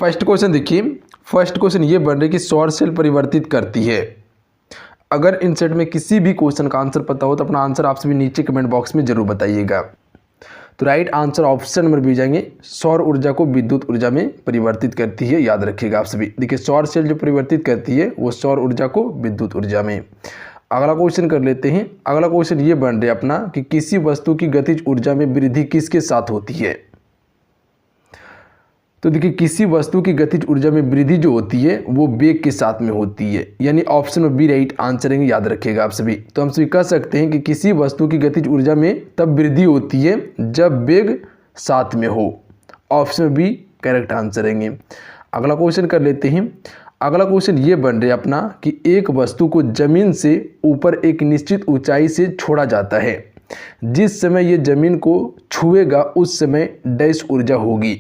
First question देखिए, first question ये बन रहा है कि सौर सेल परिवर्तित करती है। अगर इन सेट में किसी भी क्वेश्चन का आंसर पता हो तो अपना आंसर आप सभी नीचे कमेंट बॉक्स में जरूर बताइएगा। तो right answer option number B जाएंगे, सौर ऊर्जा को विद्युत ऊर्जा में परिवर्तित करती है। याद रखिएगा आप सभी। देखिए सौर सेल जो परिवर्तित करती है वो सौर ऊर्जा को विद्युत ऊर्जा में। अगला क्वेश्चन कर लेते हैं। अगला क्वेश्चन ये बन रहा है अपना कि किसी वस्तु की गतिज ऊर्जा में वृद्धि किसके साथ होती है। तो देखिए किसी वस्तु की गतिज ऊर्जा में वृद्धि जो होती है वो वेग के साथ में होती है, यानी ऑप्शन में बी राइट आंसर है। याद रखिएगा आप सभी। तो हम सभी कह सकते हैं कि किसी वस्तु की गतिज ऊर्जा में तब वृद्धि होती है जब वेग साथ में हो। ऑप्शन में बी करेक्ट आंसर है। अगला क्वेश्चन कर लेते हैं। अगला क्वेश्चन ये बन रहा है अपना कि एक वस्तु को जमीन से ऊपर एक निश्चित ऊंचाई से छोड़ा जाता है। जिस समय ये जमीन को छुएगा उस समय डैश ऊर्जा होगी।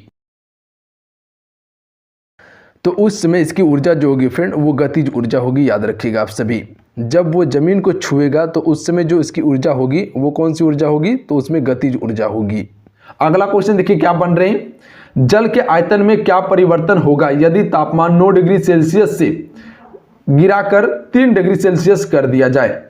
तो उस समय इसकी ऊर्जा जो होगी फ्रेंड वो गतिज ऊर्जा होगी। याद रखिएगा आप सभी। जब वो जमीन को छुएगा तो उस समय जो इसकी ऊर्जा होगी वो कौन सी ऊर्जा होगी, तो उसमें गतिज ऊर्जा होगी। अगला क्वेश्चन देखिए क्या बन रहे हैं। जल के आयतन में क्या परिवर्तन होगा यदि तापमान 9 डिग्री सेल्सियस से गिराकर 3 डिग्री सेल्सियस कर दिया जाए।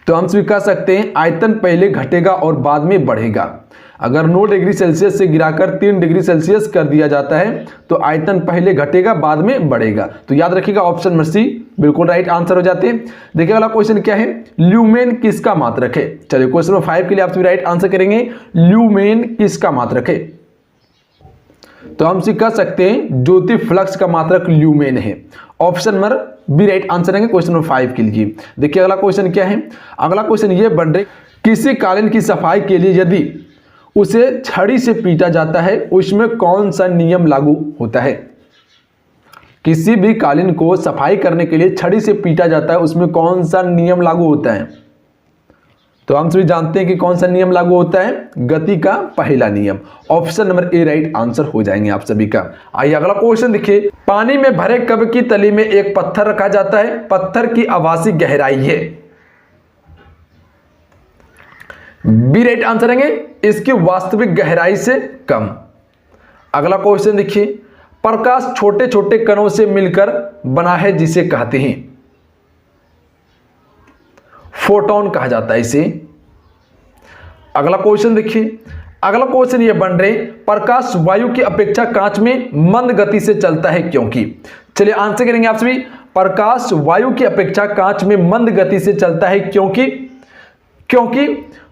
तो हम सभी कह सकते हैं आयतन पहले घटेगा और बाद में बढ़ेगा। अगर 9 डिग्री सेल्सियस से गिराकर 3 डिग्री सेल्सियस कर दिया जाता है तो आयतन पहले घटेगा बाद में बढ़ेगा। तो याद रखिएगा ऑप्शन नंबर सी बिल्कुल राइट आंसर हो जाते हैं। देखिए अगला क्वेश्चन क्या है, ल्यूमेन किसका मात्रक है। चलिए क्वेश्चन नंबर 5 के लिए आप सभी राइट आंसर करेंगे, ल्यूमेन किसका मात्रक है। तो हम कह सकते हैं ज्योति फ्लक्स का मात्रक ल्यूमेन है। Option number B right answer है क्वेश्चन नंबर 5 के लिए। देखिए अगला क्वेश्चन क्या है। अगला क्वेश्चन ये बन रहे किसी कालीन की सफाई के लिए यदि उसे छड़ी से पीटा जाता है उसमें कौन सा नियम लागू होता है। किसी भी कालीन को सफाई करने के लिए छड़ी से पीटा जाता है उसमें कौन सा नियम लागू होता है। तो हम सभी जानते हैं कि कौन सा नियम लागू होता है, गति का पहला नियम। Option number A right answer हो जाएंगे आप सभी का। आइए अगला क्वेश्चन देखिए। पानी में भरे कप की तली में एक पत्थर रखा जाता है, पत्थर की आभासी गहराई है। बी राइट आंसर है इसकी वास्तविक गहराई से कम। अगला क्वेश्चन देखिए। प्रकाश छोटे छोटे कणों से मिलकर बना है जिसे कहते हैं, फोटोन कहा जाता है इसे। अगला क्वेश्चन देखिए। अगला क्वेश्चन ये बन रहे प्रकाश वायु की अपेक्षा कांच में मंद गति से चलता है क्योंकि। चलिए आंसर करेंगे आप सभी। प्रकाश वायु की अपेक्षा कांच में मंद गति से चलता है क्योंकि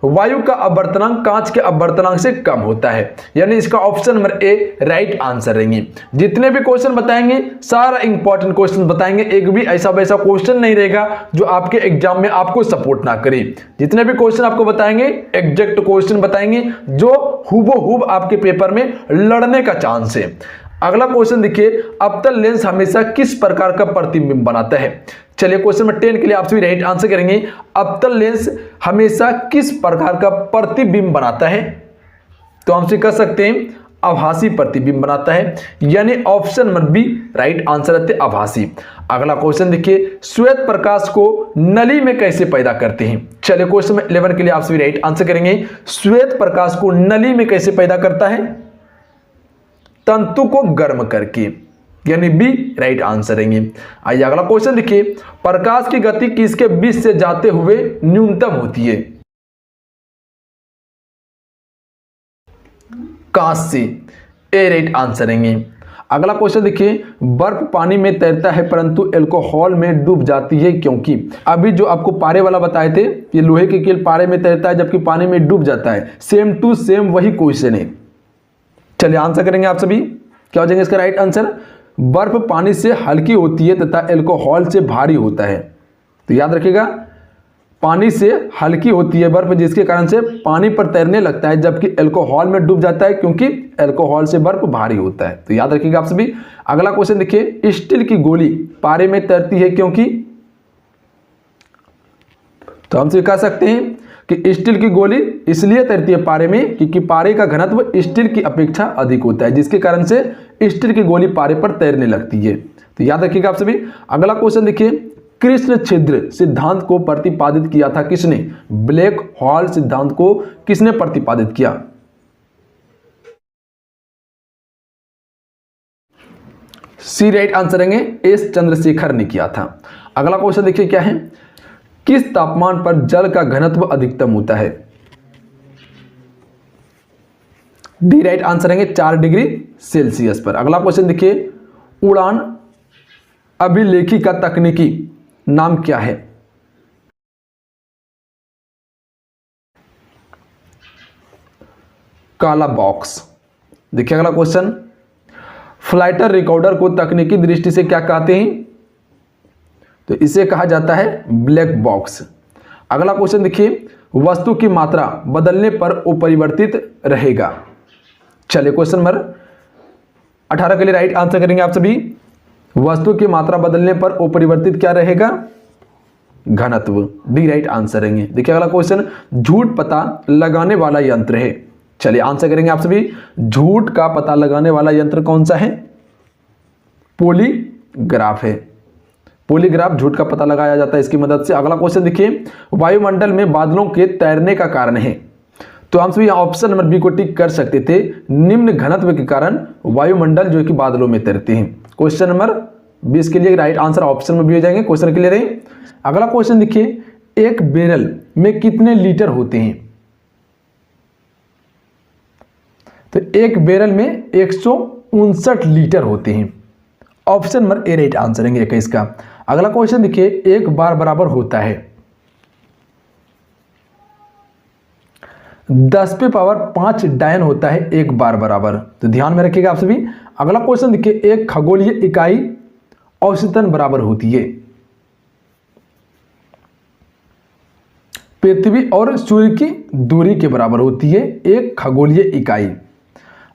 वायु का अपवर्तनांक कांच के अपवर्तनांक से कम होता है, यानी इसका option number A right answer रहेंगे। जितने भी क्वेश्चन बताएंगे सारा इंपॉर्टेंट क्वेश्चन बताएंगे, एक भी ऐसा वैसा क्वेश्चन नहीं रहेगा जो आपके एग्जाम में आपको सपोर्ट ना करे। जितने भी क्वेश्चन आपको बताएंगे एग्जैक्ट क्वेश्चन बताएंगे जो हूबहू आपके पेपर में लड़ने का चांस है। अगला क्वेश्चन देखिए। अवतल लेंस हमेशा किस प्रकार का प्रतिबिंब बनाता है। चलिए क्वेश्चन नंबर 10 के लिए आप सभी राइट आंसर करेंगे। अवतल लेंस हमेशा किस प्रकार का प्रतिबिंब बनाता है। तो हम कह सकते हैं आभासी प्रतिबिंब बनाता है, यानी option number B right answer रहते आभासी। अगला क्वेश्चन देखिए। श्वेत प्रकाश को नली में कैसे पैदा करते हैं। चलिए क्वेश्चन नंबर 11 के लिए आप सभी राइट आंसर करेंगे। श्वेत प्रकाश को नली में कैसे पैदा करता है, तंतु को गर्म करके, यानी बी राइट आंसर रहेंगे। आइए अगला क्वेश्चन देखिए। प्रकाश की गति किसके बीच से जाते हुए न्यूनतम होती है। कांच से, ए राइट आंसर रहेंगे। अगला क्वेश्चन देखिए। बर्फ पानी में तैरता है परंतु अल्कोहल में डूब जाती है क्योंकि। अभी जो आपको पारे वाला बताए थे ये लोहे के केल पारे में तैरता है जबकि पानी में डूब जाता है। सेम टू सेम वही क्वेश्चन है। चलिए आंसर करेंगे आप सभी। क्या हो जाएंगे इसका राइट आंसर। बर्फ पानी से हल्की होती है तथा अल्कोहल से भारी होता है। तो याद रखिएगा पानी से हल्की होती है बर्फ जिसके कारण से पानी पर तैरने लगता है जबकि अल्कोहल में डूब जाता है क्योंकि अल्कोहल से बर्फ भारी होता है। तो याद रखिएगा आप सभी। अगला क्वेश्चन देखिए। स्टील की गोली पारे में तैरती है क्योंकि। तो हम कह सकते हैं कि स्टील की गोली इसलिए तैरती है पारे में क्योंकि पारे का घनत्व स्टील की अपेक्षा अधिक होता है जिसके कारण से स्टील की गोली पारे पर तैरने लगती है। तो याद रखिएगा आप सभी। अगला क्वेश्चन देखिए। कृष्ण छिद्र सिद्धांत को प्रतिपादित किया था किसने। ब्लैक होल सिद्धांत को किसने प्रतिपादित किया। सी राइट आंसर रहेंगे, एस चंद्रशेखर ने किया था। अगला क्वेश्चन देखिए क्या है, किस तापमान पर जल का घनत्व अधिकतम होता है? डी राइट आंसर रहेंगे 4 डिग्री सेल्सियस पर। अगला क्वेश्चन देखिए, उड़ान अभिलेखी का तकनीकी नाम क्या है? काला बॉक्स। देखिए अगला क्वेश्चन, फ्लाइटर रिकॉर्डर को तकनीकी दृष्टि से क्या कहते हैं? तो इसे कहा जाता है ब्लैक बॉक्स। अगला क्वेश्चन देखिए, वस्तु की मात्रा बदलने पर अपरिवर्तित रहेगा। चलिए क्वेश्चन नंबर 18 के लिए राइट आंसर करेंगे आप सभी। वस्तु की मात्रा बदलने पर अपरिवर्तित क्या रहेगा? घनत्व। डी राइट आंसर रहेंगे। देखिए अगला क्वेश्चन, झूठ पता लगाने वाला यंत्र है। चलिए आंसर करेंगे आप सभी, झूठ का पता लगाने वाला यंत्र कौन सा है? पॉलीग्राफ है। पॉलीग्राफ झूठ का पता लगाया जाता है इसकी मदद से। अगला क्वेश्चन देखिए, वायुमंडल में बादलों के तैरने का कारण है। तो हम सभी ऑप्शन नंबर बी को टिक कर सकते थे, निम्न घनत्व के कारण वायुमंडल जो कि बादलों में तैरते हैं। क्वेश्चन नंबर 20 के लिए राइट आंसर ऑप्शन में भी हो जाएंगे। क्वेश्चन क्लियर है। अगला क्वेश्चन देखिए, एक बैरल में कितने लीटर होते हैं? तो एक बैरल में 159 लीटर होते हैं। Option number A right answer है 21 का। अगला क्वेश्चन देखिए, एक बार बराबर होता है 10 पे पावर 5 डायन होता है एक बार बराबर। तो ध्यान में रखिएगा आप सभी। अगला क्वेश्चन देखिए, एक खगोलीय इकाई औसतन बराबर होती है? पृथ्वी और सूर्य की दूरी के बराबर होती है एक खगोलीय इकाई।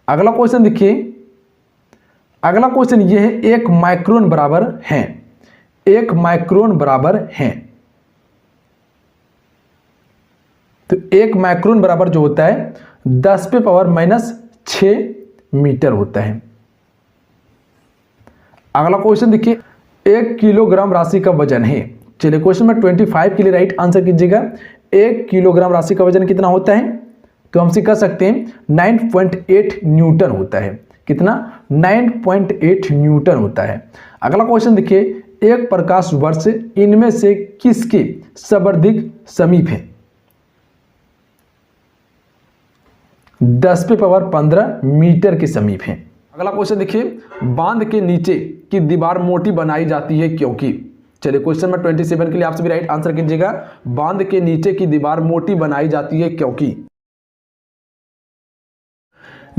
अगला क्वेश्चन देखिए, अगला क्वेश्चन ये है, एक माइक्रोन बराबर है? एक माइक्रोन बराबर है। तो एक माइक्रोन बराबर जो होता है 10 पे पावर -6 मीटर होता है। अगला क्वेश्चन देखिए, 1 किलोग्राम राशि का वजन है। चलिए क्वेश्चन नंबर 25 के लिए राइट आंसर कीजिएगा। 1 किलोग्राम राशि का वजन कितना होता है? तो हमसे कह सकते हैं 9.8 न्यूटन होता है। कितना? 9.8 न्यूटन होता है। अगला क्वेश्चन देखिए, एक प्रकाश वर्ष इनमें से किसके सर्वाधिक समीप है? 10 पे पावर 15 मीटर के समीप है। अगला क्वेश्चन देखिए, बांध के नीचे की दीवार मोटी बनाई जाती है क्योंकि? चलिए क्वेश्चन नंबर 27 के लिए आप सभी राइट आंसर कीजिएगा। बांध के नीचे की दीवार मोटी बनाई जाती है क्योंकि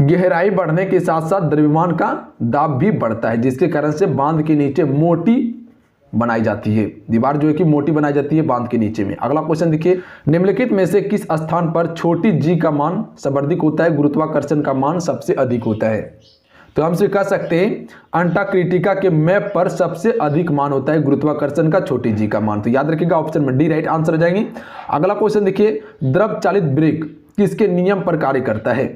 गहराई बढ़ने के साथ साथ द्रव्यमान का दाब भी बढ़ता है, जिसके कारण से बांध के नीचे मोटी बनाई जाती है। दीवार जो है कि मोटी बनाई जाती है बांध के नीचे में। अगला क्वेश्चन देखिए, निम्नलिखित में से किस स्थान पर छोटी जी का मान सर्वाधिक होता है? गुरुत्वाकर्षण का मान सबसे अधिक होता है। तो हमसे कह सकते हैं अंटार्कटिका के मैप पर सबसे अधिक मान होता है गुरुत्वाकर्षण का छोटी जी का मान। तो याद रखिएगा ऑप्शन में डी राइट आंसर हो जाएंगे। अगला क्वेश्चन देखिए, द्रव चालित ब्रेक किसके नियम पर कार्य करता है?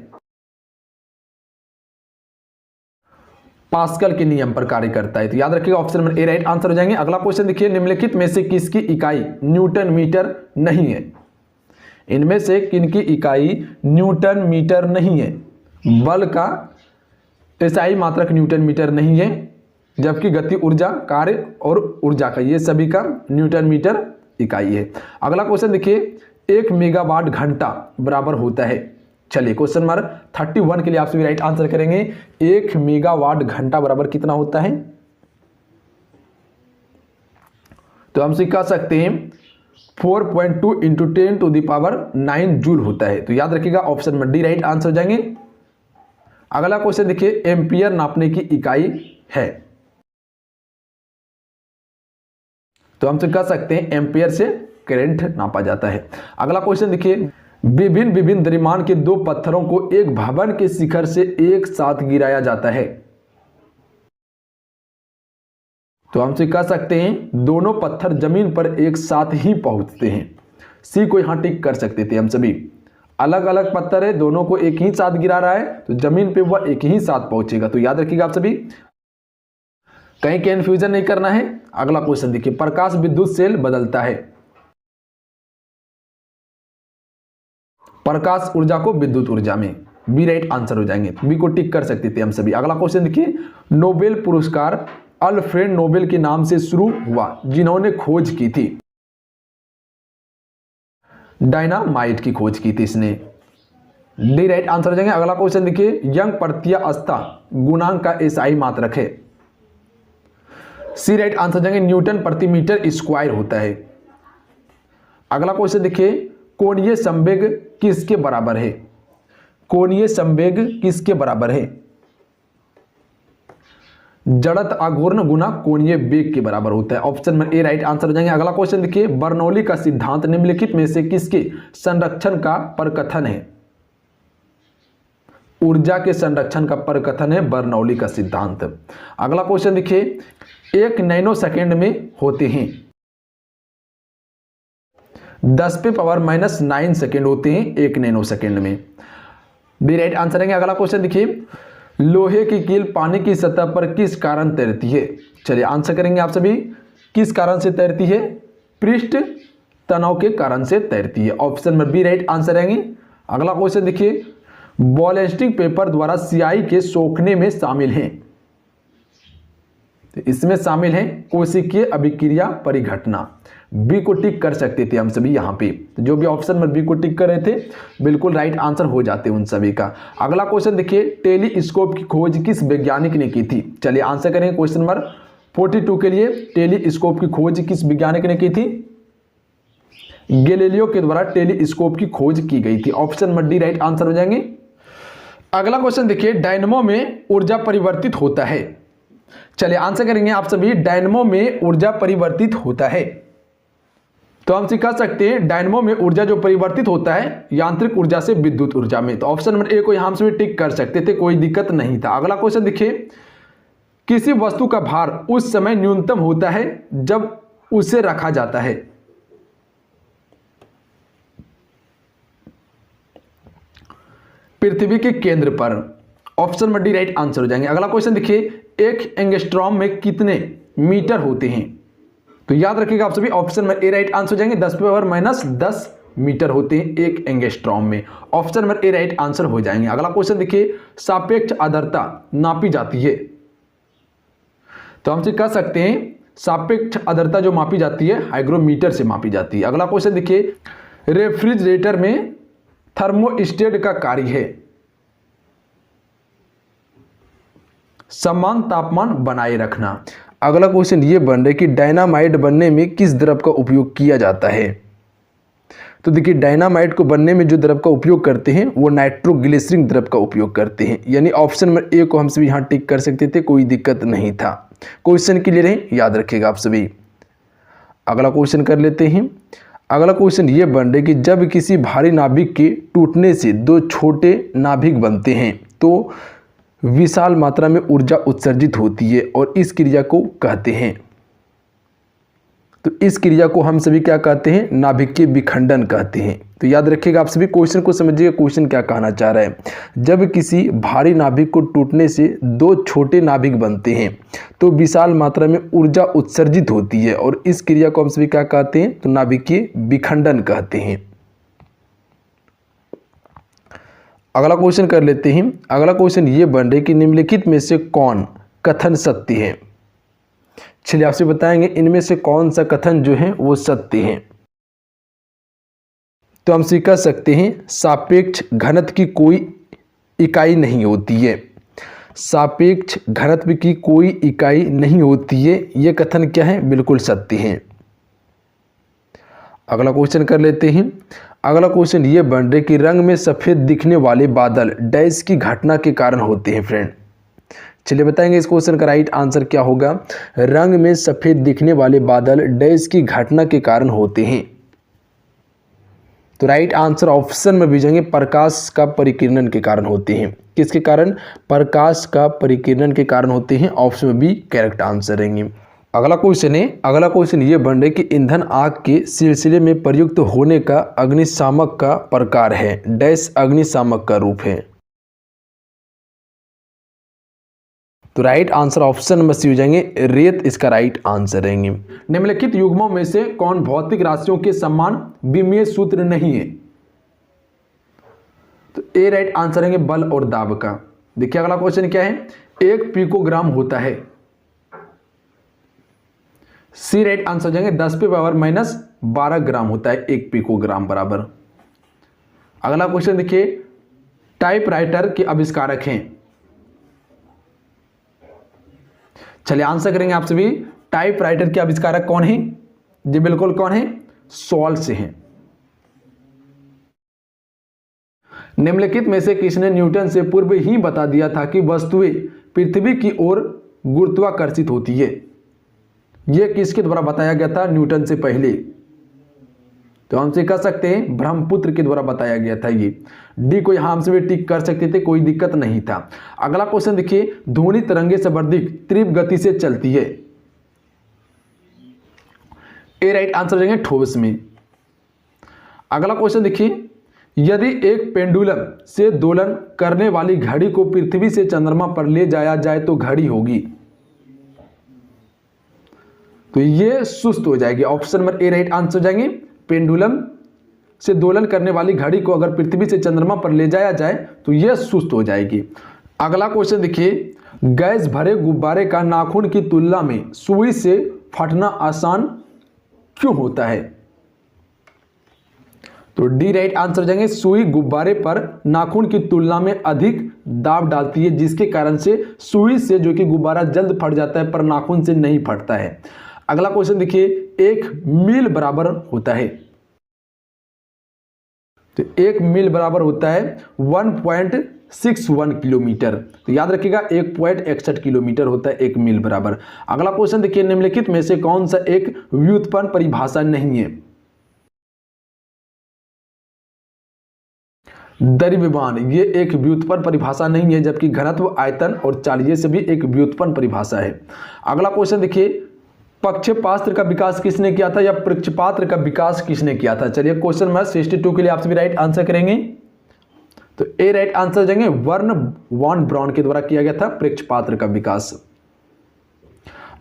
पास्कल के नियम पर कार्य करता है। तो याद रखिएगा ऑप्शन में ए राइट आंसर हो जाएंगे। अगला क्वेश्चन देखिए, निम्नलिखित में से किसकी इकाई न्यूटन मीटर नहीं है? इनमें से किनकी इकाई न्यूटन मीटर नहीं है? बल का एसआई मात्रक न्यूटन मीटर नहीं है, जबकि गति ऊर्जा कार्य और ऊर्जा का ये सभी का न्यूटन मीटर इकाई है। अगला क्वेश्चन देखिए, 1 मेगावाट घंटा बराबर होता है? चलिए क्वेश्चन नंबर 31 के लिए आप सभी राइट आंसर करेंगे। 1 मेगावाट घंटा बराबर कितना होता है? तो हम कह सकते हैं 4.2 × 10⁻⁹ जूल होता है। तो याद रखिएगा ऑप्शन में डी राइट आंसर हो जाएंगे। अगला क्वेश्चन देखिए, एम्पियर नापने की इकाई है? तो हम कह सकते हैं एम्पियर से करंट नापा जाता है। अगला क्वेश्चन देखिए, विभिन्न विभिन्न द्रव्यमान के 2 पत्थरों को एक भवन के शिखर से एक साथ गिराया जाता है। तो हमसे कह सकते हैं दोनों पत्थर जमीन पर एक साथ ही पहुंचते हैं। सी को यहां टिक कर सकते थे हम सभी। अलग अलग पत्थर है, दोनों को एक ही साथ गिरा रहा है, तो जमीन पे वह एक ही साथ पहुंचेगा। तो याद रखिएगा आप सभी, कहीं कंफ्यूजन नहीं करना है। अगला क्वेश्चन देखिए, प्रकाश विद्युत सेल बदलता है? प्रकाश ऊर्जा को विद्युत ऊर्जा में। बी राइट आंसर हो जाएंगे। बी को टिक कर सकते थे हम सभी। अगला क्वेश्चन देखिए, नोबेल पुरस्कार अल्फ्रेड नोबेल के नाम से शुरू हुआ जिन्होंने खोज की थी। डायनामाइट की खोज की थी इसने। डी राइट आंसर हो जाएंगे। अगला क्वेश्चन देखिए, यंग प्रत्यवस्था गुणांक का एसआई मात्रक है। सी राइट आंसर हो जाएंगे, न्यूटन प्रति मीटर स्क्वायर होता है। अगला क्वेश्चन देखिए, कोणीय संवेग किसके बराबर है। कोणीय संवेग किसके बराबर है। जड़त्व आघूर्ण गुना कोणीय वेग के बराबर होता है। ऑप्शन में ए राइट आंसर हो जाएंगे। अगला क्वेश्चन देखिए, बर्नौली का सिद्धांत निम्नलिखित में से किसके संरक्षण का परकथन है। ऊर्जा के संरक्षण का परकथन है बर्नौली का सिद्धांत। अगला क्वेश्चन देखिए, 1 नैनो सेकेंड में होते हैं 10⁻⁹ सेकेंड होते हैं 1 नैनो सेकेंड में। डी राइट आंसर है। अगला क्वेश्चन देखिए, लोहे की कील पानी की सतह पर किस कारण तैरती है। चलिए आंसर करेंगे आप सभी। किस कारण से तैरती है। पृष्ठ तनाव के कारण से तैरती है। ऑप्शन में बी राइट आंसर रहेंगे। अगला क्वेश्चन देखिए, बॉलिस्टिक पेपर द्वारा स्याही के सोखने में शामिल हैं। तो इसमें शामिल है कोशिकीय अभिक्रिया परिघटना। बी को टिक कर सकते थे हम सभी यहाँ पे। तो जो भी ऑप्शन में बी को टिक कर रहे थे बिल्कुल राइट आंसर हो जाते उन सभी का। अगला क्वेश्चन देखिए, टेलीस्कोप की खोज किस वैज्ञानिक ने की थी। चलिए आंसर करेंगे क्वेश्चन नंबर 42 के लिए। टेलीस्कोप की खोज किस वैज्ञानिक ने की थी। गैलीलियो के द्वारा टेलीस्कोप की खोज की गई थी। ऑप्शन में डी राइट आंसर हो जाएंगे। अगला क्वेश्चन देखिए, डायनमो में ऊर्जा परिवर्तित होता है। चलिए आंसर करेंगे आप सभी। डायनमो में ऊर्जा परिवर्तित होता है। तो हम कह सकते हैं डायनमो में ऊर्जा जो परिवर्तित होता है यांत्रिक ऊर्जा से विद्युत ऊर्जा में। तो ऑप्शन नंबर ए को यहां से भी टिक कर सकते थे, कोई दिक्कत नहीं था। अगला क्वेश्चन देखिए, किसी वस्तु का भार उस समय न्यूनतम होता है जब उसे रखा जाता है। पृथ्वी के केंद्र पर। ऑप्शन में डी राइट आंसर हो जाएंगे। अगला क्वेश्चन देखिए, एक एंगस्ट्रॉम में कितने मीटर होते हैं। तो याद रखिएगा आप सभी। ऑप्शन में ए राइट आंसर हो जाएंगे। 10⁻⁻10 मीटर होते हैं एक एंगस्ट्रॉम में। ऑप्शन में ए राइट आंसर हो जाएंगे। अगला क्वेश्चन देखिए, सापेक्ष आर्द्रता नापी जाती है। तो हमसे कह सकते हैं सापेक्ष आर्द्रता जो मापी जाती है हाइग्रोमीटर से मापी जाती है। अगला क्वेश्चन देखिए, रेफ्रिजरेटर में थर्मोस्टेट का कार्य है समान तापमान बनाए रखना। अगला क्वेश्चन ये बन रहा है कि डायनामाइट बनने में किस द्रव का उपयोग किया जाता है। तो देखिए डायनामाइट को बनने में जो द्रव का उपयोग करते हैं वो नाइट्रोग्लिसरीन द्रव का उपयोग करते हैं। यानी ऑप्शन नंबर ए को हम सभी यहाँ टिक कर सकते थे, कोई दिक्कत नहीं था। क्वेश्चन क्लियर है, याद रखिएगा आप सभी। अगला क्वेश्चन कर लेते हैं। अगला क्वेश्चन ये बन रहा है कि जब किसी भारी नाभिक के टूटने से 2 छोटे नाभिक बनते हैं तो विशाल मात्रा में ऊर्जा उत्सर्जित होती है और इस क्रिया को कहते हैं। तो इस क्रिया को हम सभी क्या कहते हैं, नाभिकीय विखंडन कहते हैं। तो याद रखिएगा आप सभी, क्वेश्चन को समझिएगा क्वेश्चन क्या कहना चाह रहा है। जब किसी भारी नाभिक को टूटने से 2 छोटे नाभिक बनते हैं तो विशाल मात्रा में ऊर्जा उत्सर्जित होती है और इस क्रिया को हम सभी क्या कहते हैं, तो नाभिकीय विखंडन कहते हैं। अगला क्वेश्चन कर लेते हैं। अगला क्वेश्चन ये बन रहा है कि निम्नलिखित में से कौन कथन सत्य है। चलिए आपसे बताएंगे इनमें से कौन सा कथन जो है वो सत्य है। तो हम कह सकते हैं सापेक्ष घनत्व की कोई इकाई नहीं होती है। सापेक्ष घनत्व की कोई इकाई नहीं होती है, ये कथन क्या है, बिल्कुल सत्य है। अगला क्वेश्चन कर लेते हैं। अगला क्वेश्चन ये बन रहा है कि रंग में सफ़ेद दिखने वाले बादल डैश की घटना के कारण होते हैं। फ्रेंड चलिए बताएंगे इस क्वेश्चन का राइट आंसर क्या होगा। रंग में सफ़ेद दिखने वाले बादल डैश की घटना के कारण होते हैं। तो राइट आंसर ऑप्शन में भी जाएंगे, प्रकाश का परिकिरणन के कारण होते हैं। किसके कारण, प्रकाश का परिकिरणन के कारण होते हैं। ऑप्शन में भी करेक्ट आंसर रहेंगे। अगला क्वेश्चन है। अगला क्वेश्चन ये बन रहा है कि ईंधन आग के सिलसिले में प्रयुक्त होने का अग्निशामक का प्रकार है। डैश अग्निशामक का रूप है। तो राइट आंसर ऑप्शन में सी हो जाएंगे, रेत इसका राइट आंसर रहेंगे। निम्नलिखित युग्मों में से कौन भौतिक राशियों के समान विमीय सूत्र नहीं है। तो ए राइट आंसर है बल और दाब का। देखिए अगला क्वेश्चन क्या है, 1 पिकोग्राम होता है। सी राइट आंसर जाएंगे 10⁻⁻12 ग्राम होता है 1 पिकोग्राम बराबर। अगला क्वेश्चन देखिए, टाइपराइटर के आविष्कारक हैं। चलिए आंसर करेंगे आप सभी, टाइपराइटर के आविष्कारक कौन है? जी बिल्कुल कौन है? सॉल्स हैं। निम्नलिखित में से किसने न्यूटन से पूर्व ही बता दिया था कि वस्तुएं पृथ्वी की ओर गुरुत्वाकर्षित होती है? यह किसके द्वारा बताया गया था न्यूटन से पहले? तो हमसे कह सकते हैं ब्रह्मपुत्र के द्वारा बताया गया था। ये डी को यहां हमसे भी टिक कर सकते थे, कोई दिक्कत नहीं था। अगला क्वेश्चन देखिए, ध्वनि तरंगे सर्वाधिक तीव्र गति से चलती है। ए राइट आंसर देंगे ठोस में। अगला क्वेश्चन देखिए, यदि एक पेंडुलम से दोलन करने वाली घड़ी को पृथ्वी से चंद्रमा पर ले जाया जाए तो घड़ी होगी? तो ये सुस्त हो जाएगी। Option number A right answer जाएंगे, पेंडुलम से दोलन करने वाली घड़ी को अगर पृथ्वी से चंद्रमा पर ले जाया जाए तो यह सुस्त हो जाएगी। अगला क्वेश्चन देखिए, गैस भरे गुब्बारे का नाखून की तुलना में सुई से फटना आसान क्यों होता है? तो डी राइट आंसर जाएंगे, सुई गुब्बारे पर नाखून की तुलना में अधिक दाब डालती है, जिसके कारण से सुई से जो कि गुब्बारा जल्द फट जाता है पर नाखून से नहीं फटता है। अगला क्वेश्चन देखिए, 1 मील बराबर होता है। तो 1 मील बराबर होता है 1.61 किलोमीटर। तो याद रखिएगा 1.61 किलोमीटर होता है 1 मील बराबर। अगला क्वेश्चन देखिए, निम्नलिखित में से कौन सा एक व्युत्पन्न परिभाषा नहीं है? द्रव्यमान ये एक व्युत्पन्न परिभाषा नहीं है, जबकि घनत्व, आयतन और चाल ये सभी एक व्युत्पन्न परिभाषा है। अगला क्वेश्चन देखिए, पक्षपात्र का विकास किसने किया था या पृक्षपात्र का विकास किसने किया था? चलिए क्वेश्चन नंबर 62 के लिए आप सभी राइट आंसर करेंगे। तो ए राइट आंसर देंगे, वर्न वॉन ब्राउन के द्वारा किया गया था पृक्षपात्र का विकास।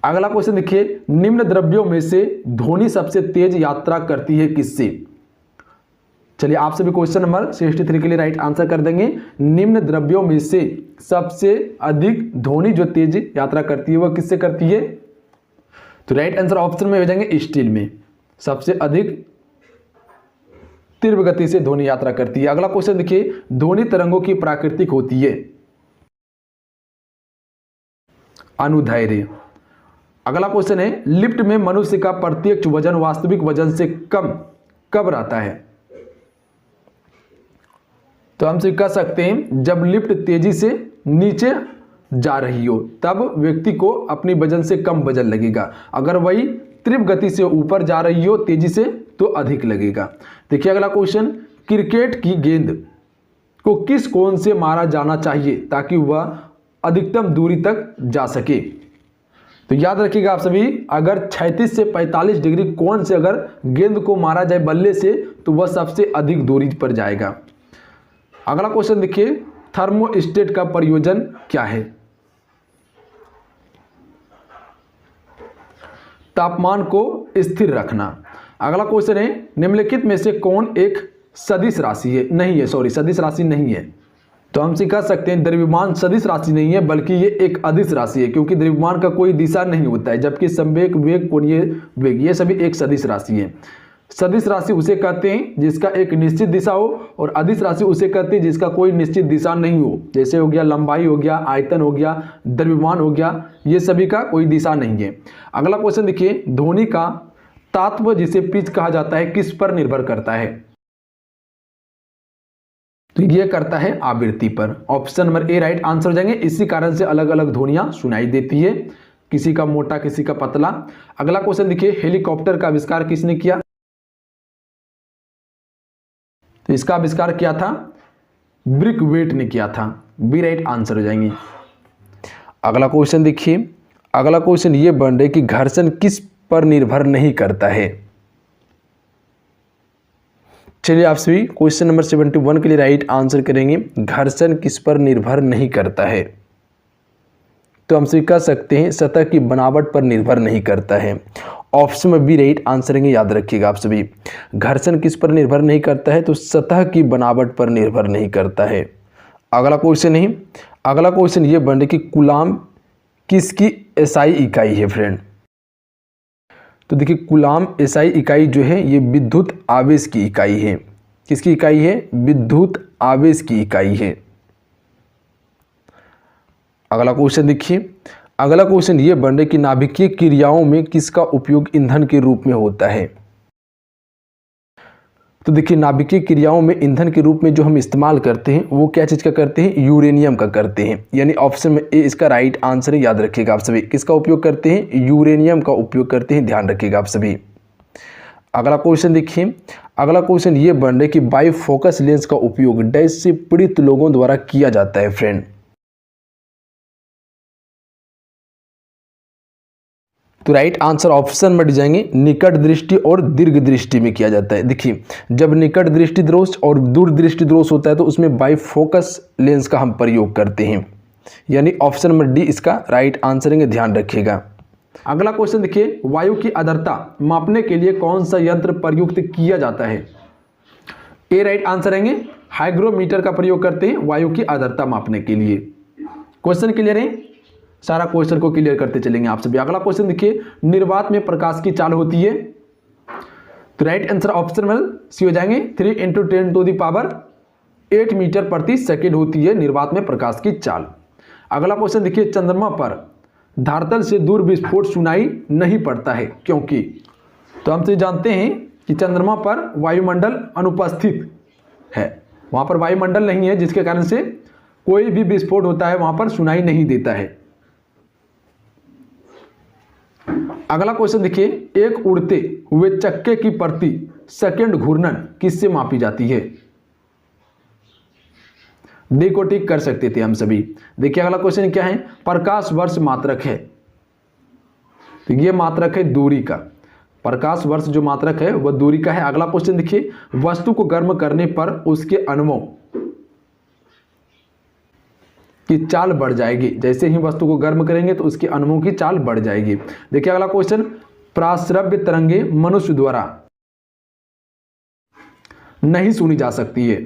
अगला क्वेश्चन देखिए, निम्न द्रव्यों में से ध्वनि सबसे तेज यात्रा करती है किससे? चलिए आप सभी क्वेश्चन नंबर 63 के लिए राइट आंसर कर देंगे। निम्न द्रव्यों में से सबसे अधिक ध्वनि जो तेज यात्रा करती है वह किससे करती है? तो राइट आंसर ऑप्शन में हो जाएंगे स्टील में सबसे अधिक तीव्र गति से ध्वनि यात्रा करती है। अगला क्वेश्चन देखिए, ध्वनि तरंगों की प्राकृतिक होती है अनुदैर्ध्य। अगला क्वेश्चन है, लिफ्ट में मनुष्य का प्रत्यक्ष वजन वास्तविक वजन से कम कब रहता है? तो हम कह सकते हैं जब लिफ्ट तेजी से नीचे जा रही हो तब व्यक्ति को अपनी वजन से कम वजन लगेगा, अगर वही तीव्र गति से ऊपर जा रही हो तेजी से तो अधिक लगेगा। देखिए अगला क्वेश्चन, क्रिकेट की गेंद को किस कोण से मारा जाना चाहिए ताकि वह अधिकतम दूरी तक जा सके? तो याद रखिएगा आप सभी, अगर 36 से 45 डिग्री कोण से अगर गेंद को मारा जाए बल्ले से तो वह सबसे अधिक दूरी पर जाएगा। अगला क्वेश्चन देखिए, थर्मोस्टेट का प्रयोजन क्या है? तापमान को स्थिर रखना। अगला क्वेश्चन है, निम्नलिखित में से कौन एक सदिश राशि है? नहीं है, सॉरी सदिश राशि नहीं है। तो हम कह सकते हैं द्रव्यमान सदिश राशि नहीं है बल्कि ये एक अदिश राशि है, क्योंकि द्रव्यमान का कोई दिशा नहीं होता है, जबकि संवेग, वेग, कोणीय वेग ये सभी एक सदिश राशि है। सदिश राशि उसे कहते हैं जिसका एक निश्चित दिशा हो और अदिश राशि उसे कहते हैं जिसका कोई निश्चित दिशा नहीं हो, जैसे हो गया लंबाई हो गया, आयतन हो गया, द्रव्यमान हो गया, ये सभी का कोई दिशा नहीं है। अगला क्वेश्चन देखिए, ध्वनि का तात्व जिसे पिच कहा जाता है किस पर निर्भर करता है? तो ये करता है आवृत्ति पर। Option number A right answer हो जाएंगे। इसी कारण से अलग अलग ध्वनियां सुनाई देती है, किसी का मोटा किसी का पतला। अगला क्वेश्चन देखिए, हेलीकॉप्टर का आविष्कार किसने किया? तो इसका आविष्कार किया था ब्रिकवेट ने किया था। बी राइट आंसर हो जाएंगे। अगला क्वेश्चन देखिए, अगला क्वेश्चन ये बन रहे कि घर्षण किस पर निर्भर नहीं करता है? चलिए आप सभी क्वेश्चन नंबर 71 के लिए राइट आंसर करेंगे। घर्षण किस पर निर्भर नहीं करता है? तो हम कह सकते हैं सतह की बनावट पर निर्भर नहीं करता है। ऑप्शन में बी राइट आंसर रहेंगे, याद रखिएगा आप सभी। घर्षण किस पर निर्भर नहीं करता है? तो सतह की बनावट पर निर्भर नहीं करता है। अगला क्वेश्चन नहीं, अगला क्वेश्चन ये बन रहा कि कूलाम किसकी एसआई इकाई है फ्रेंड? तो देखिए कूलाम एसआई इकाई जो है ये विद्युत आवेश की इकाई है। किसकी इकाई है? विद्युत आवेश की इकाई है। अगला क्वेश्चन देखिए, अगला क्वेश्चन ये बन रहा है कि नाभिकीय क्रियाओं में किसका उपयोग ईंधन के रूप में होता है? तो देखिए नाभिकीय क्रियाओं में ईंधन के रूप में जो हम इस्तेमाल करते हैं वो क्या चीज़ का करते हैं? यूरेनियम का करते हैं। यानी ऑप्शन में ए इसका राइट आंसर है, याद रखिएगा आप सभी। किसका उपयोग करते हैं? यूरेनियम का उपयोग करते हैं, ध्यान रखिएगा आप सभी। अगला क्वेश्चन देखिए, अगला क्वेश्चन ये बन रहा है कि बाइफोकस लेंस का उपयोग डैश से पीड़ित लोगों द्वारा किया जाता है फ्रेंड? तो राइट आंसर ऑप्शन में जाएंगे निकट दृष्टि और दीर्घ दृष्टि में किया जाता है। देखिए जब निकट दृष्टि दोष और दूर दृष्टि दोष होता है तो उसमें बाइफोकस लेंस का हम प्रयोग करते हैं। यानी ऑप्शन में डी इसका राइट आंसर है, ध्यान रखिएगा। अगला क्वेश्चन देखिए, वायु की आर्द्रता मापने के लिए कौन सा यंत्र प्रयुक्त किया जाता है? ए राइट आंसर रहेंगे, हाइग्रोमीटर का प्रयोग करते हैं वायु की आर्द्रता मापने के लिए। क्वेश्चन क्लियर है? सारा क्वेश्चन को क्लियर करते चलेंगे आप सभी। अगला क्वेश्चन देखिए, निर्वात में प्रकाश की चाल होती है? तो राइट आंसर ऑप्शन में सी हो जाएंगे, 3 × 10⁸ मीटर प्रति सेकेंड होती है निर्वात में प्रकाश की चाल। अगला क्वेश्चन देखिए, चंद्रमा पर धरातल से दूर विस्फोट सुनाई नहीं पड़ता है क्योंकि? तो हम तो जानते हैं कि चंद्रमा पर वायुमंडल अनुपस्थित है, वहां पर वायुमंडल नहीं है, जिसके कारण से कोई भी विस्फोट होता है वहां पर सुनाई नहीं देता है। अगला क्वेश्चन देखिए, एक उड़ते हुए चक्के की प्रति सेकंड घूर्णन किससे मापी जाती है? डी को टिक कर सकते थे हम सभी। देखिए अगला क्वेश्चन क्या है, प्रकाश वर्ष मात्रक है। तो ये मात्रक है दूरी का, प्रकाश वर्ष जो मात्रक है वह दूरी का है। अगला क्वेश्चन देखिए, वस्तु को गर्म करने पर उसके अणुओं की चाल बढ़ जाएगी। जैसे ही वस्तु को गर्म करेंगे तो उसके अणुओं की चाल बढ़ जाएगी। देखिए अगला क्वेश्चन, प्राश्रव्य तरंगे मनुष्य द्वारा नहीं सुनी जा सकती है।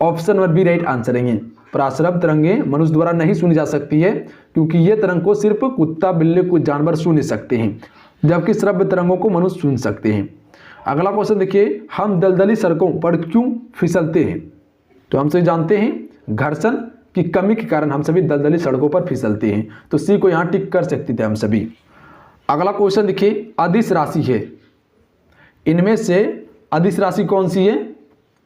Option number B right answer है। प्राश्रव्य तरंगे मनुष्य द्वारा नहीं सुनी जा सकती है क्योंकि ये तरंग को सिर्फ कुत्ता, बिल्ली, कुछ जानवर सुन सकते हैं, जबकि श्रव्य तरंगों को मनुष्य सुन सकते हैं। अगला क्वेश्चन देखिए, हम दलदली सड़कों पर क्यों फिसलते हैं? तो हम सभी जानते हैं घर्षण की कमी के कारण हम सभी दलदली सड़कों पर फिसलते हैं। तो सी को यहां टिक कर सकते थे हम सभी। अगला क्वेश्चन देखिए, अदिश राशि है, इनमें से अदिश राशि कौन सी है?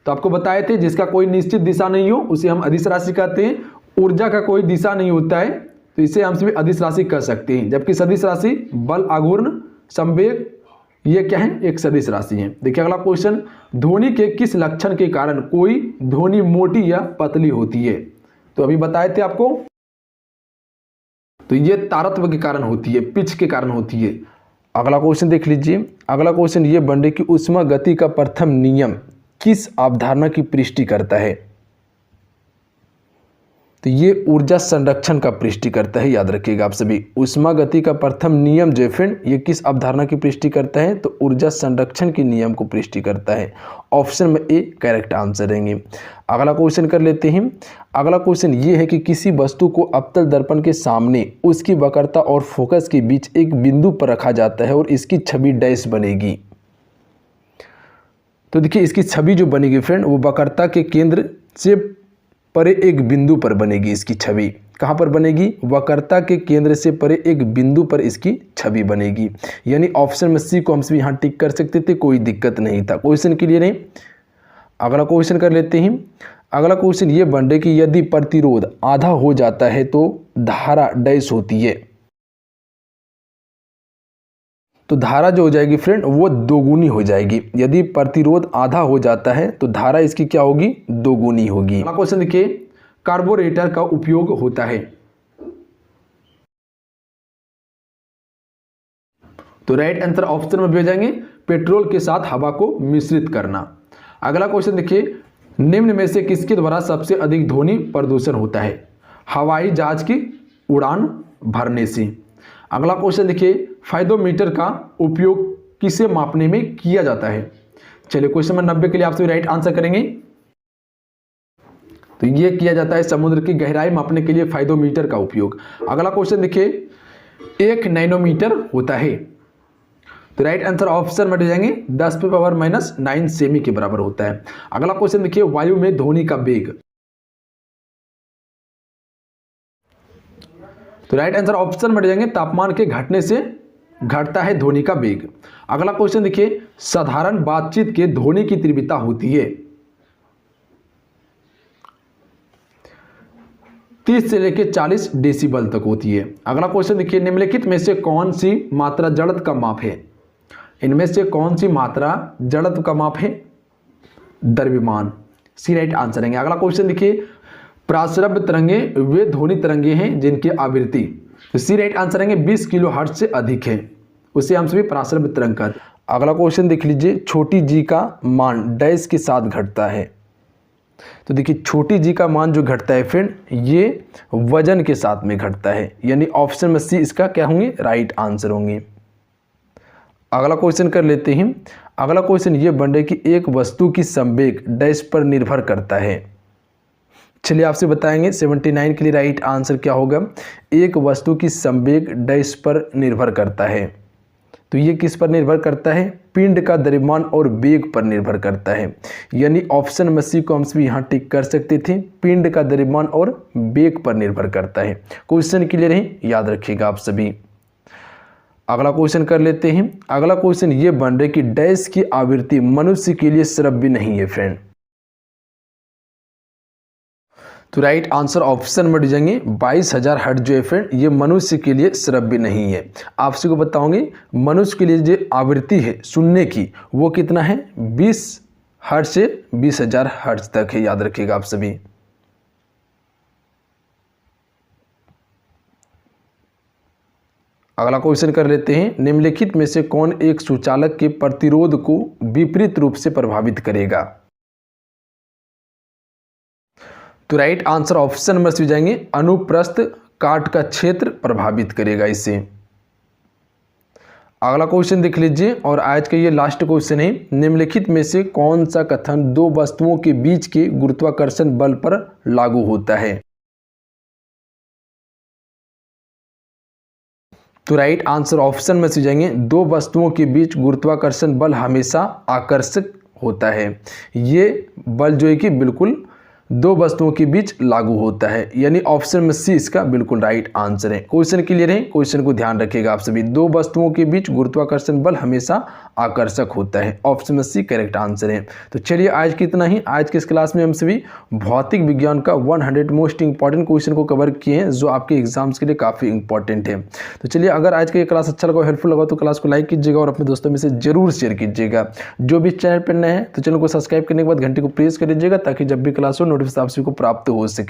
तो आपको बताए थे जिसका कोई निश्चित दिशा नहीं हो उसे हम अदिश राशि कहते हैं। ऊर्जा का कोई दिशा नहीं होता है तो इसे हम सभी अदिश राशि कह सकते हैं, जबकि सदिश राशि बल, आघूर्ण, संवेग ये क्या है? एक सदिश राशि है। देखिए अगला क्वेश्चन, ध्वनि के किस लक्षण के कारण कोई ध्वनि मोटी या पतली होती है? तो अभी बताए थे आपको, तो ये तारत्व के कारण होती है, पिच के कारण होती है। अगला क्वेश्चन देख लीजिए, अगला क्वेश्चन ये बन रही कि ऊष्मा गति का प्रथम नियम किस अवधारणा की पुष्टि करता है? तो ये ऊर्जा संरक्षण का पुष्टि करता है, याद रखिएगा आप सभी। ऊष्मा गति का प्रथम नियम जो फ्रेंड ये किस अवधारणा की पुष्टि करता है? तो ऊर्जा संरक्षण के नियम को पुष्टि करता है। ऑप्शन में ए करेक्ट आंसर रहेंगे। अगला क्वेश्चन कर लेते हैं। अगला क्वेश्चन ये है कि किसी वस्तु को अवतल दर्पण के सामने उसकी वक्रता और फोकस के बीच एक बिंदु पर रखा जाता है और इसकी छवि डैश बनेगी। तो देखिए इसकी छवि जो बनेगी फ्रेंड वो वक्रता के केंद्र से परे एक बिंदु पर बनेगी। इसकी छवि कहाँ पर बनेगी? वक्रता के केंद्र से परे एक बिंदु पर इसकी छवि बनेगी। यानी ऑप्शन में सी को हम सभी यहाँ टिक कर सकते थे, कोई दिक्कत नहीं था। क्वेश्चन क्लियर है? अगला क्वेश्चन कर लेते हैं। अगला क्वेश्चन ये बन रहा है कि यदि प्रतिरोध आधा हो जाता है तो धारा डैश होती है। तो धारा जो हो जाएगी फ्रेंड वो दोगुनी हो जाएगी। यदि प्रतिरोध आधा हो जाता है तो धारा इसकी क्या होगी? दोगुनी होगी। अगला क्वेश्चन देखिए, कार्बोरेटर का उपयोग होता है। तो राइट आंसर ऑप्शन में भी हो जाएंगे, पेट्रोल के साथ हवा को मिश्रित करना। अगला क्वेश्चन देखिए, निम्न में से किसके द्वारा सबसे अधिक ध्वनि प्रदूषण होता है? हवाई जहाज की उड़ान भरने से। अगला क्वेश्चन देखिए, फाइदोमीटर का उपयोग किसे मापने में किया जाता है? चलिए क्वेश्चन नंबर 90 के लिए आप सभी राइट आंसर करेंगे। तो ये किया जाता है समुद्र की गहराई मापने के लिए फाइदोमीटर का उपयोग। अगला क्वेश्चन देखिए, 1 नैनोमीटर होता है। तो राइट आंसर ऑप्शन में जाएंगे 10⁻⁹ सेमी के बराबर होता है। अगला क्वेश्चन देखिए, वायु में ध्वनि का वेग। तो राइट आंसर ऑप्शन में जाएंगे तापमान के घटने से घटता है ध्वनि का वेग। अगला क्वेश्चन देखिए, साधारण बातचीत के ध्वनि की तीव्रता होती है 30 से लेकर 40 डेसिबल तक होती है। अगला क्वेश्चन देखिए, निम्नलिखित में से कौन सी मात्रा जड़त्व का माप है? इनमें से कौन सी मात्रा जड़त्व का माप है? द्रव्यमान, सी राइट आंसर है। अगला क्वेश्चन देखिए, प्रासरभ तरंगे वे ध्वनि तरंगे हैं जिनकी आवृत्ति, तो सी राइट आंसर है 20 किलोहर्ट्ज से अधिक है, उसे हम सभी प्रासरभ तरंग कहते हैं। अगला क्वेश्चन देख लीजिए, छोटी जी का मान डैश के साथ घटता है। तो देखिए छोटी जी का मान जो घटता है फ्रेंड, ये वजन के साथ में घटता है, यानी ऑप्शन में सी इसका क्या होंगे? राइट आंसर होंगे। अगला क्वेश्चन कर लेते हैं। अगला क्वेश्चन ये बन रहा है कि एक वस्तु की संवेग डैश पर निर्भर करता है। चलिए आपसे बताएंगे 79 के लिए राइट आंसर क्या होगा? एक वस्तु की संवेग डैश पर निर्भर करता है। तो ये किस पर निर्भर करता है? पिंड का द्रव्यमान और वेग पर निर्भर करता है, यानी ऑप्शन में सी को हम भी यहाँ टिक कर सकते थे, पिंड का द्रव्यमान और वेग पर निर्भर करता है। क्वेश्चन क्लियर है, याद रखिएगा आप सभी। अगला क्वेश्चन कर लेते हैं। अगला क्वेश्चन ये बन रहा है कि डैश की आवृत्ति मनुष्य के लिए श्रव्य नहीं है फ्रेंड। तो राइट आंसर ऑप्शन में जाएंगे 22,000 हर्ट्ज जो है फ्रेंड, ये मनुष्य के लिए श्रव्य नहीं है। आपसे को बताऊंगे मनुष्य के लिए जो आवृत्ति है सुनने की वो कितना है? 20 हर्ट्ज से 20,000 हर्ट्ज तक है, याद रखिएगा आप सभी। अगला क्वेश्चन कर लेते हैं। निम्नलिखित में से कौन एक सुचालक के प्रतिरोध को विपरीत रूप से प्रभावित करेगा? तो राइट आंसर ऑप्शन में से जाएंगे अनुप्रस्थ काट का क्षेत्र प्रभावित करेगा इसे। अगला क्वेश्चन देख लीजिए और आज का ये लास्ट क्वेश्चन है। निम्नलिखित में से कौन सा कथन दो वस्तुओं के बीच के गुरुत्वाकर्षण बल पर लागू होता है? तो राइट आंसर ऑप्शन में से जाएंगे दो वस्तुओं के बीच गुरुत्वाकर्षण बल हमेशा आकर्षक होता है। ये बल जो है कि बिल्कुल दो वस्तुओं के बीच लागू होता है, यानी ऑप्शन में सी इसका बिल्कुल राइट आंसर है। क्वेश्चन क्लियर है? क्वेश्चन को ध्यान रखिएगा आप सभी। दो वस्तुओं के बीच गुरुत्वाकर्षण बल हमेशा आकर्षक होता है, ऑप्शन में सी करेक्ट आंसर है। तो चलिए आज की इतना ही। आज के इस क्लास में हम सभी भौतिक विज्ञान का 100 मोस्ट इंपॉर्टेंट क्वेश्चन को कवर किए हैं जो आपके एग्जाम्स के लिए काफ़ी इंपॉर्टेंट है। तो चलिए अगर आज का ये क्लास अच्छा लगा, हेल्पफुल लगा तो क्लास को लाइक कीजिएगा और अपने दोस्तों में से जरूर शेयर कीजिएगा। जो भी चैनल पर नए हैं तो चैनल को सब्सक्राइब करने के बाद घंटे को प्रेस कर दीजिएगा ताकि जब भी क्लास हो नोटिफिकेशन आप सभी को प्राप्त हो सके।